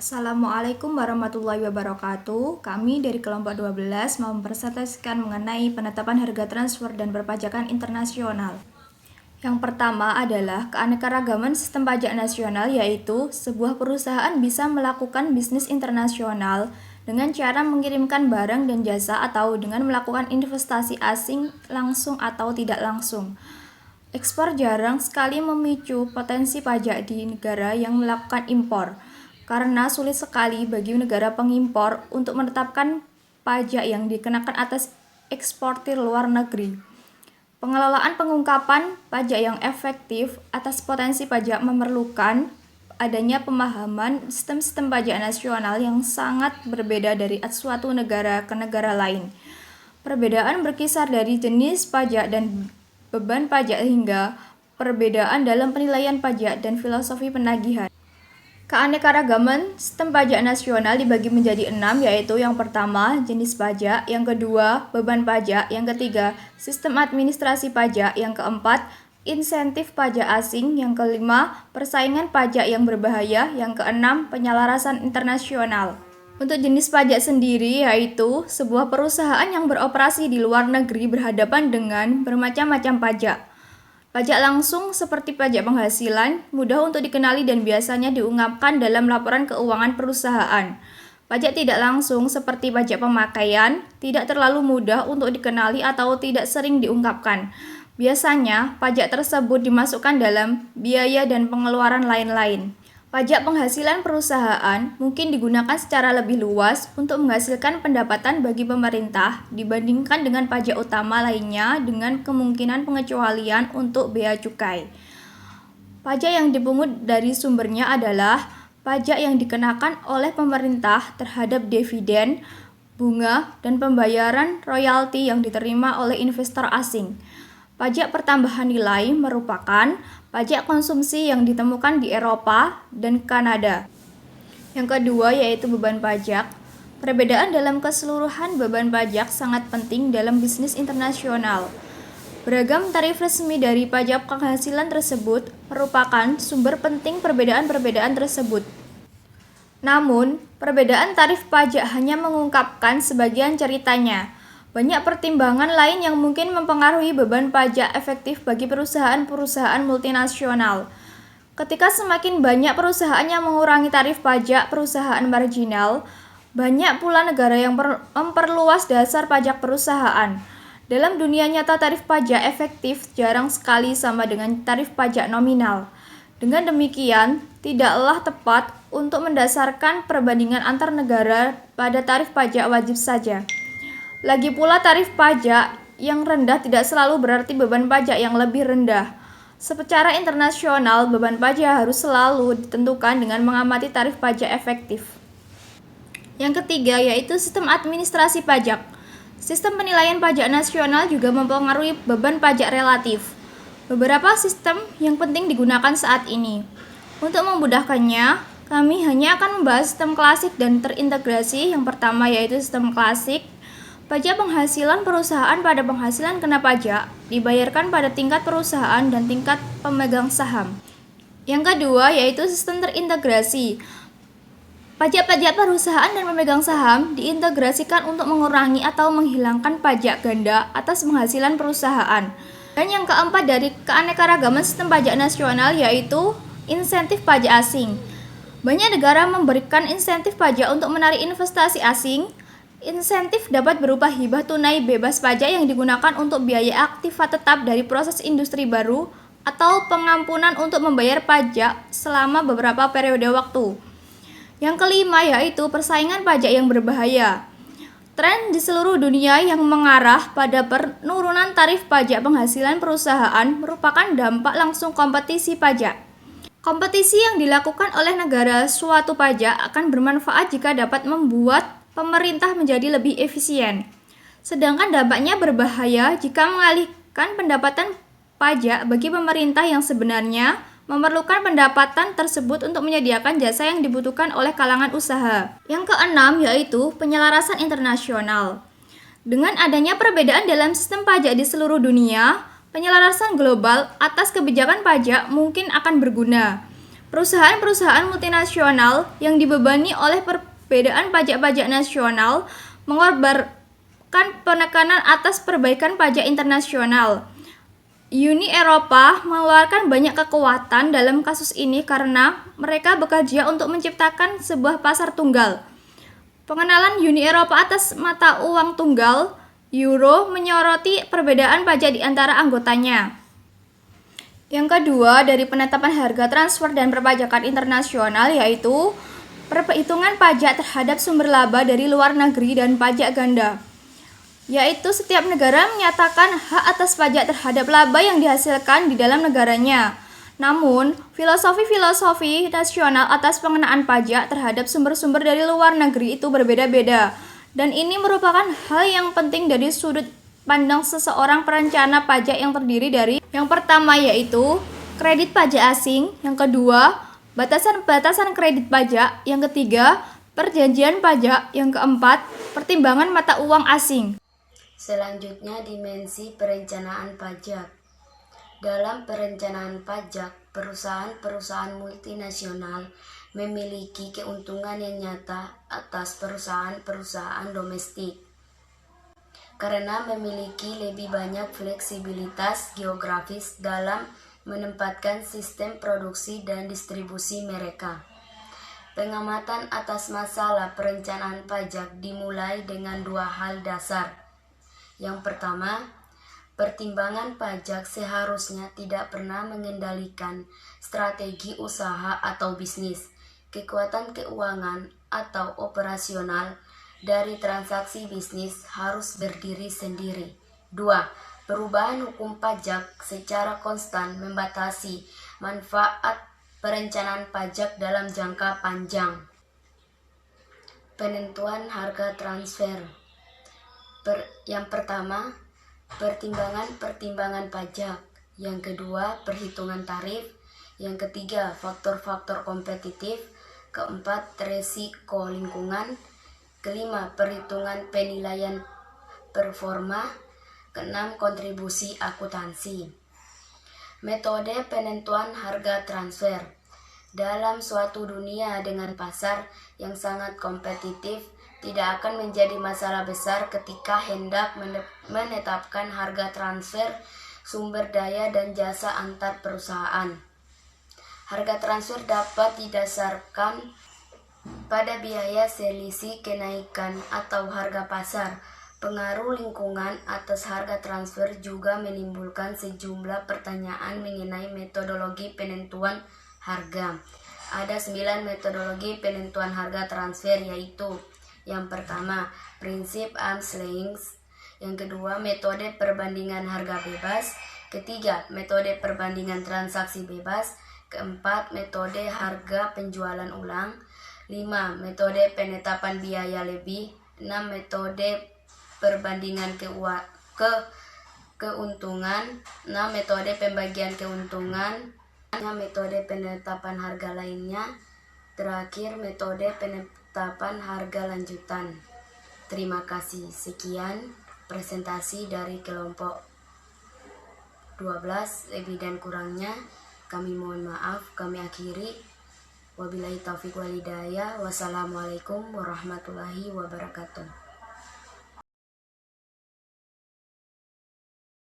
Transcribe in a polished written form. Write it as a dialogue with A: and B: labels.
A: Assalamualaikum warahmatullahi wabarakatuh. Kami dari kelompok 12 mau mempresentasikan mengenai penetapan harga transfer dan perpajakan internasional. Yang pertama adalah keanekaragaman sistem pajak nasional, yaitu sebuah perusahaan bisa melakukan bisnis internasional dengan cara mengirimkan barang dan jasa atau dengan melakukan investasi asing langsung atau tidak langsung. Ekspor jarang sekali memicu potensi pajak di negara yang melakukan impor, karena sulit sekali bagi negara pengimpor untuk menetapkan pajak yang dikenakan atas eksportir luar negeri. Pengelolaan pengungkapan pajak yang efektif atas potensi pajak memerlukan adanya pemahaman sistem-sistem pajak nasional yang sangat berbeda dari suatu negara ke negara lain. Perbedaan berkisar dari jenis pajak dan beban pajak hingga perbedaan dalam penilaian pajak dan filosofi penagihan. Keanekaragaman sistem pajak nasional dibagi menjadi 6, yaitu yang pertama, jenis pajak, yang kedua, beban pajak, yang ketiga, sistem administrasi pajak, yang keempat, insentif pajak asing, yang kelima, persaingan pajak yang berbahaya, yang keenam, penyelarasan internasional. Untuk jenis pajak sendiri, yaitu sebuah perusahaan yang beroperasi di luar negeri berhadapan dengan bermacam-macam pajak. Pajak langsung seperti pajak penghasilan mudah untuk dikenali dan biasanya diungkapkan dalam laporan keuangan perusahaan. Pajak tidak langsung seperti pajak pemakaian tidak terlalu mudah untuk dikenali atau tidak sering diungkapkan. Biasanya, pajak tersebut dimasukkan dalam biaya dan pengeluaran lain-lain. Pajak penghasilan perusahaan mungkin digunakan secara lebih luas untuk menghasilkan pendapatan bagi pemerintah dibandingkan dengan pajak utama lainnya dengan kemungkinan pengecualian untuk bea cukai. Pajak yang dipungut dari sumbernya adalah pajak yang dikenakan oleh pemerintah terhadap dividen, bunga, dan pembayaran royalti yang diterima oleh investor asing. Pajak pertambahan nilai merupakan pajak konsumsi yang ditemukan di Eropa dan Kanada. Yang kedua yaitu beban pajak. Perbedaan dalam keseluruhan beban pajak sangat penting dalam bisnis internasional. Beragam tarif resmi dari pajak penghasilan tersebut merupakan sumber penting perbedaan-perbedaan tersebut. Namun, perbedaan tarif pajak hanya mengungkapkan sebagian ceritanya. Banyak pertimbangan lain yang mungkin mempengaruhi beban pajak efektif bagi perusahaan-perusahaan multinasional. Ketika semakin banyak perusahaan yang mengurangi tarif pajak perusahaan marginal, banyak pula negara yang memperluas dasar pajak perusahaan. Dalam dunia nyata, tarif pajak efektif jarang sekali sama dengan tarif pajak nominal. Dengan demikian, tidaklah tepat untuk mendasarkan perbandingan antar negara pada tarif pajak wajib saja. Lagi pula, tarif pajak yang rendah tidak selalu berarti beban pajak yang lebih rendah. Secara internasional, beban pajak harus selalu ditentukan dengan mengamati tarif pajak efektif. Yang ketiga yaitu sistem administrasi pajak. Sistem penilaian pajak nasional juga mempengaruhi beban pajak relatif. Beberapa sistem yang penting digunakan saat ini. Untuk memudahkannya, kami hanya akan membahas sistem klasik dan terintegrasi. Yang pertama yaitu sistem klasik. Pajak penghasilan perusahaan pada penghasilan kena pajak dibayarkan pada tingkat perusahaan dan tingkat pemegang saham. Yang kedua yaitu sistem terintegrasi. Pajak-pajak perusahaan dan pemegang saham diintegrasikan untuk mengurangi atau menghilangkan pajak ganda atas penghasilan perusahaan. Dan yang keempat dari keanekaragaman sistem pajak nasional yaitu insentif pajak asing. Banyak negara memberikan insentif pajak untuk menarik investasi asing. Insentif dapat berupa hibah tunai bebas pajak yang digunakan untuk biaya aktiva tetap dari proses industri baru atau pengampunan untuk membayar pajak selama beberapa periode waktu. Yang kelima yaitu persaingan pajak yang berbahaya. Tren di seluruh dunia yang mengarah pada penurunan tarif pajak penghasilan perusahaan merupakan dampak langsung kompetisi pajak. Kompetisi yang dilakukan oleh negara suatu pajak akan bermanfaat jika dapat membuat pemerintah menjadi lebih efisien. Sedangkan dampaknya berbahaya jika mengalihkan pendapatan pajak bagi pemerintah yang sebenarnya memerlukan pendapatan tersebut untuk menyediakan jasa yang dibutuhkan oleh kalangan usaha. Yang keenam yaitu penyelarasan internasional. Dengan adanya perbedaan dalam sistem pajak di seluruh dunia, penyelarasan global atas kebijakan pajak mungkin akan berguna. Perusahaan-perusahaan multinasional yang dibebani oleh perbedaan pajak-pajak nasional mengorbankan penekanan atas perbaikan pajak internasional. Uni Eropa mengeluarkan banyak kekuatan dalam kasus ini karena mereka bekerja untuk menciptakan sebuah pasar tunggal. Pengenalan Uni Eropa atas mata uang tunggal, euro, menyoroti perbedaan pajak di antara anggotanya. Yang kedua, dari penetapan harga transfer dan perpajakan internasional, yaitu perhitungan pajak terhadap sumber laba dari luar negeri dan pajak ganda, yaitu setiap negara menyatakan hak atas pajak terhadap laba yang dihasilkan di dalam negaranya. Namun, filosofi nasional atas pengenaan pajak terhadap sumber-sumber dari luar negeri itu berbeda-beda, dan ini merupakan hal yang penting dari sudut pandang seseorang perencana pajak yang terdiri dari yang pertama yaitu kredit pajak asing, yang kedua batasan-batasan kredit pajak, yang ketiga perjanjian pajak, yang keempat pertimbangan mata uang asing.
B: Selanjutnya, dimensi perencanaan pajak. Dalam perencanaan pajak, perusahaan-perusahaan multinasional memiliki keuntungan yang nyata atas perusahaan-perusahaan domestik karena memiliki lebih banyak fleksibilitas geografis dalam menempatkan sistem produksi dan distribusi mereka. Pengamatan atas masalah perencanaan pajak dimulai dengan dua hal dasar. Yang pertama, pertimbangan pajak seharusnya tidak pernah mengendalikan strategi usaha atau bisnis, kekuatan keuangan atau operasional dari transaksi bisnis harus berdiri sendiri. 2. Perubahan hukum pajak secara konstan membatasi manfaat perencanaan pajak dalam jangka panjang. Penentuan harga transfer. Yang pertama, pertimbangan pajak. Yang kedua, perhitungan tarif. Yang ketiga, faktor-faktor kompetitif. Keempat, resiko lingkungan. Kelima, perhitungan penilaian performa. Keenam, kontribusi akuntansi. Metode penentuan harga transfer. Dalam suatu dunia dengan pasar yang sangat kompetitif, tidak akan menjadi masalah besar ketika hendak menetapkan harga transfer sumber daya dan jasa antar perusahaan. Harga transfer dapat didasarkan pada biaya selisih kenaikan atau harga pasar. Pengaruh lingkungan atas harga transfer juga menimbulkan sejumlah pertanyaan mengenai metodologi penentuan harga. Ada 9 metodologi penentuan harga transfer, yaitu yang pertama, prinsip arm's length. Yang kedua, metode perbandingan harga bebas. Ketiga, metode perbandingan transaksi bebas. Keempat, metode harga penjualan ulang. 5. Metode penetapan biaya lebih. 6. Metode perbandingan keuntungan. 6. Metode pembagian keuntungan. 6. Metode penetapan harga lainnya. Terakhir, metode penetapan harga lanjutan. Terima kasih. Sekian presentasi dari kelompok 12. Lebih dan kurangnya kami mohon maaf. Kami akhiri. Wabillahi taufiq wal hidayah. Wassalamualaikum warahmatullahi wabarakatuh.